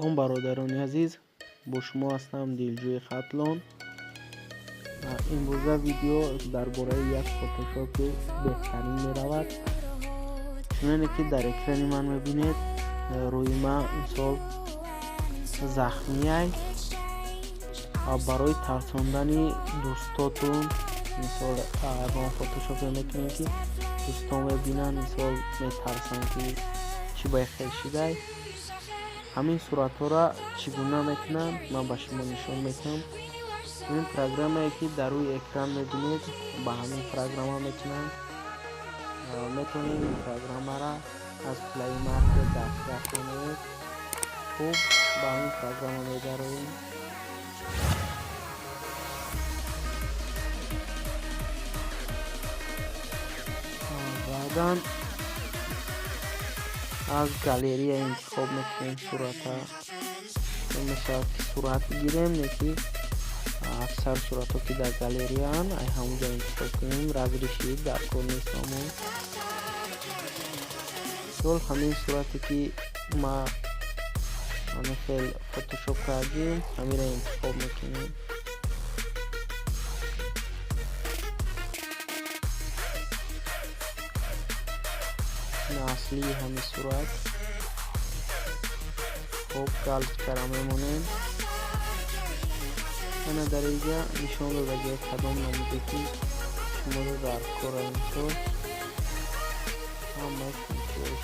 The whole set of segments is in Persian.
سلام برادران عزیز، با شما هستم دلجوی خطلان. امروزه ویدیو درباره یک فتوشاپ بهترین می رود. چنانه که در اکران من میبینید روی من امسال زخمی ای برای ترساندن دوستاتون مثال اگر فتوشاپ میکنیم که دوستان ببینن مثال میترسن که چی باید خیلی شده. همین صورت ها را چگونه میکنم من به شما نشان میتونم. این پروگرامی که در روی اکران میبینید با همین پروگرام ها میتونم این پروگرام را از پلی مارکت دستگاه کنید. خوب با همین پروگرام ها میداریم. بعدا از گالری انتخاب میکنیم صورت ها مثلا صورت گیریم نکی اکثر صورت ها که در گالری هن ای همونجا انتخاب کنیم. رزرشی در کار نیست همون دول همین صورتی که ما همه خیلی فتوشاپ کردیم همین را انتخاب میکنیم. اصلی همین صورت خوب گالت کرا میمونیم. من در اینجا نشان به وجه کدام نمیده که شما رو در کار اینطور همه کنترل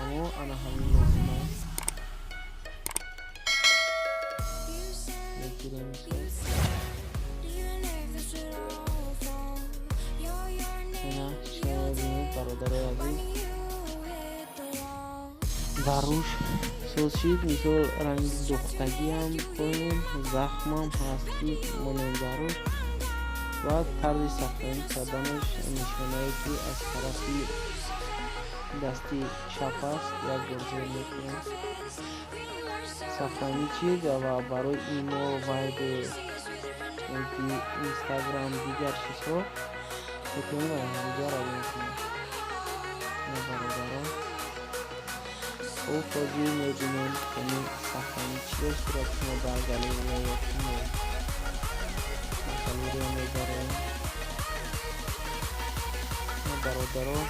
اما انا همین لازمه میگیریم برادر عزیز در روش سوچید مثل رنگ دختگی هم کنیم زخم هم هستی مونیم در روش و طرز سفرین کردنش نشانه که از طرفی دستی چپ است یک گرزه میکنیم سفرینی چیز و برای ایمیل وایب اینستاگرام دیگر چیزها میتونیم و همونجا را میکنیم. برادران او توضیح میبینیم همین سخنی چیه صورت ما در گالری یا گالری میبریم. برادران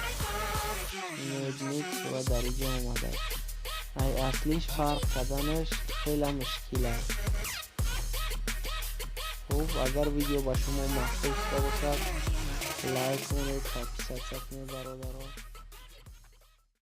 میبینید صورت در اینجا آمده ای اصلیش فرق کردنش خیلی مشکل است. خوب اگر ویدیو با شما محفوظ باشد لایک کنید تا پیشت کنید برادران.